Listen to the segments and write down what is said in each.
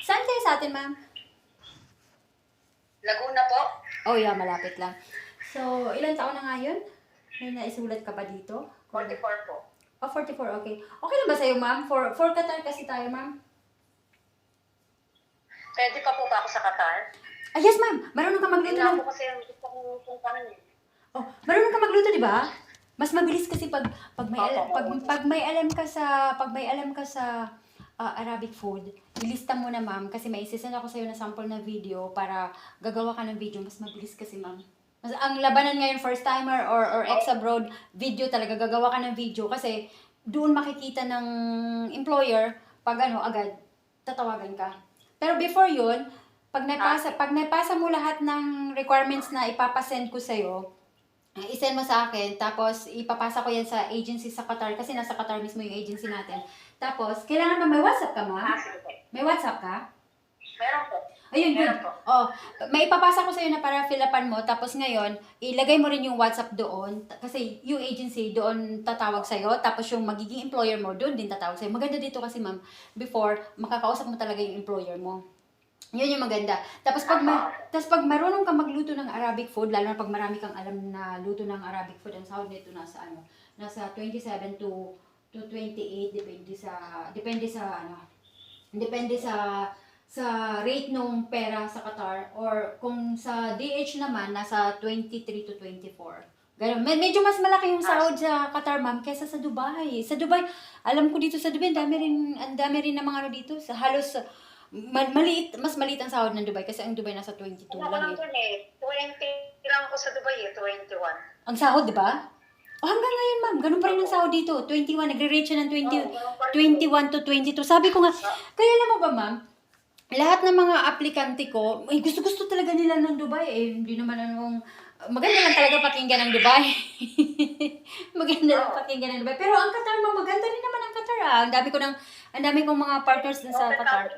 Saan kayo sa atin, ma'am? Laguna po. Oh, yeah, malapit lang. So, ilang taon na nga yun? May naisulat ka ba dito? 44 po. Oh, 44, okay. Okay lang ba sa'yo, ma'am? For Qatar kasi tayo, ma'am. Pwede pa po ba ako sa Qatar? Ah, yes, ma'am. Marunong ka magluto Hindi na ng... po kasi yung gusto kong puntahan eh. Oh, marunong ka magluto, di ba? Mas mabilis kasi pag may alam ka sa Arabic food, ilista mo na, ma'am, kasi may isisend ako sa'yo na sample na video para gagawa ka ng video. Mas mabilis kasi, ma'am. Mas ang labanan ngayon, first timer or ex abroad, video talaga, gagawa ka ng video kasi doon makikita ng employer pag agad tatawagan ka. Pero before yun, pag naipasa mo lahat ng requirements na ipapasend ko sa'yo, isend mo sa akin, tapos ipapasa ko yan sa agency sa Qatar, kasi nasa Qatar mismo yung agency natin. Tapos, kailangan ba may WhatsApp ka, ma'am? Sige po. May WhatsApp ka? Meron po. Ayun, good. Meron po. Oh, may ipapasa ko sa'yo na para fill-upan mo, tapos ngayon, ilagay mo rin yung WhatsApp doon, kasi yung agency doon tatawag sa'yo, tapos yung magiging employer mo doon din tatawag sa'yo. Maganda dito kasi, ma'am, before, makakausap mo talaga yung employer mo. Yun yung maganda. Tapos pag marunong ka magluto ng Arabic food, lalo na pag marami kang alam na luto ng Arabic food, ang sahod nito nasa 27 to 28, depende sa rate nung pera sa Qatar, or kung sa DH naman nasa 23 to 24. Ganun. Medyo mas malaki yung sahod sa Qatar, ma'am, kaysa sa Dubai. Sa Dubai, alam ko dito sa Dubai, ang dami rin ng mga dito, sa halos mas maliit ang sahod ng Dubai kasi ang Dubai nasa 22 Ano lang lang dun eh. 20 lang ako sa Dubai eh. 21. Ang sahod, di ba? O hanggang ngayon, ma'am, ganun pa rin ang sahod dito. 21, nagre-rate siya ng 21 to 22. Sabi ko nga, kaya alam mo ba, ma'am, lahat ng mga aplikante ko, gusto-gusto talaga nila ng Dubai eh. Hindi naman maganda lang talaga pakinggan ng Dubai. Maganda lang pakinggan ng Dubai. Pero ang Qatar, ma'am, maganda rin naman ang Qatar ah. Ang dami kong mga partners din sa Qatar.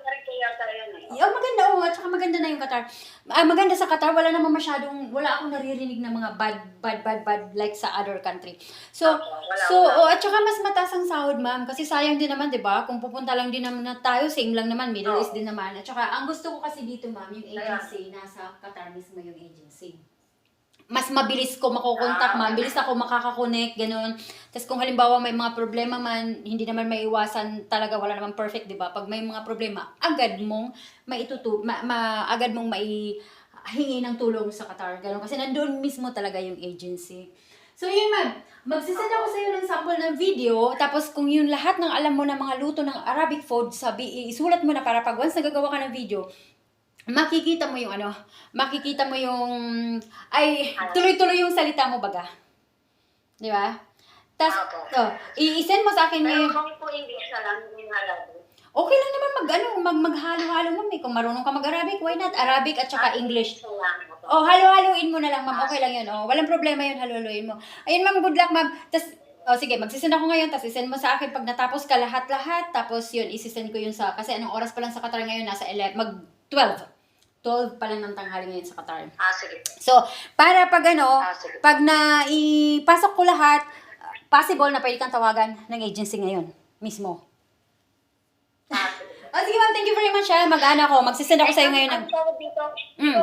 Oh, maganda at saka maganda na yung Qatar. Maganda sa Qatar, wala akong naririnig na mga bad like sa other country. At saka mas mataas ang sahod, ma'am, kasi sayang din naman, 'di ba? Kung pupunta lang din naman na tayo, same lang naman, Middle East din naman. At saka ang gusto ko kasi dito, ma'am, yung agency nasa Qatar mismo yung agency. Mas mabilis ko makukontak, ma'am. Bilis ako makakakonect, ganun. Tapos kung halimbawa may mga problema man, hindi naman maiwasan talaga, wala naman perfect, di ba? Pag may mga problema, agad mong maihingi ng tulong sa Qatar. Ganun. Kasi nandoon mismo talaga yung agency. So yun, ma'am. Magsisend ako sa iyo ng sample ng video, tapos kung yun lahat ng alam mo na mga luto ng Arabic food, isulat mo na para pag once nagagawa ka ng video, makikita mo yung tuloy-tuloy yung salita mo baga. Di ba? Tapos, i-send mo sa akin Pero yung... kung po English na lang, yung Arabic. Okay lang naman maghalo-halo, ma'am. Kung marunong ka mag-Arabic, why not? Arabic at saka English. Oh, halo-haloin mo na lang, ma'am. Okay lang yun. Oh, walang problema yun, halo-haloin mo. Ayun, ma'am, good luck, ma'am. Tapos, sige, magsisend ako ngayon, tapos isend mo sa akin pag natapos ka lahat-lahat, tapos yun, isisend ko yun kasi anong oras pa lang sa Qatar ngayon, nasa 12 pa lang ng tanghali ngayon sa Qatar. Sige. So, para pag sige. pag ipasok ko lahat, possible na pwede kang tawagan ng agency ngayon mismo. Sige. Sige, ma'am, thank you very much ha. Magsisend ako sa'yo ngayon. Ang tawag dito, di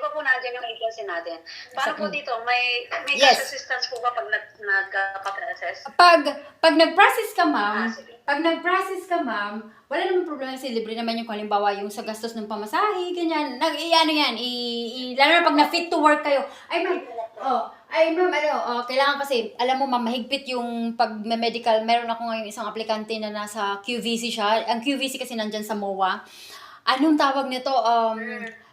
ba po nandyan yung agency natin? Paano po dito? May Yes. cash assistance po ba pag nagpa-process? Pag nag-process ka, ma'am, Sige. wala namang problema kasi libre naman yung halimbawa yung sa gastos ng pamasahe, ganyan. Lalo na pag na-fit to work kayo. Kailangan kasi, alam mo, ma'am, mahigpit yung pag-medical. Meron ako ngayon isang aplikante na nasa QVC siya. Ang QVC kasi nandyan sa MOA. Anong tawag nito?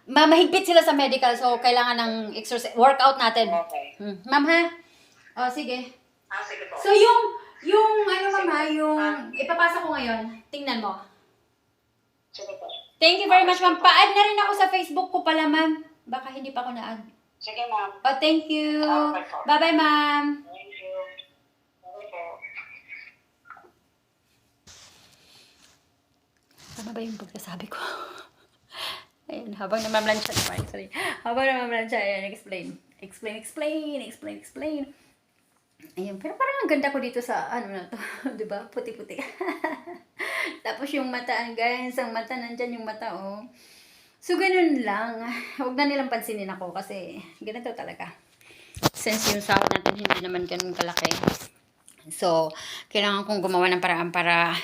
Mahigpit sila sa medical, so kailangan ng exercise, workout natin. Okay. Ma'am, ha? Sige. Sige po. So, ipapasa ko ngayon. Tingnan mo. Sige po. Thank you very much, ma'am. Pa-add na rin ako sa Facebook ko pala, ma'am. Baka hindi pa ako na-add. Sige, ma'am. Thank you. Okay po. Bye-bye, ma'am. Thank you. Okay po. Tama ba yung pagkasabi ko? Ayun, habang namamlansya naman. Sorry. Habang namamlansya, ayan, explain. Ayun, pero parang ang ganda ko dito sa, na to. Diba? Puti-puti. Tapos yung mata, guys, ang mata, nandyan yung mata, oh. So, ganun lang. Huwag na nilang pansinin ako kasi ganito talaga. Since yung sahod natin hindi naman ganun kalaki. So, kailangan kong gumawa ng paraan para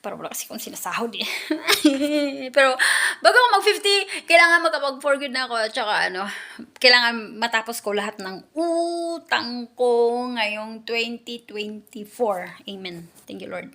wala kasi kung sinasahod eh. Pero, bago ako mag-50, kailangan makapag-for good na ako. At saka, kailangan matapos ko lahat ng utang ko ngayong 2024. Amen. Thank you, Lord.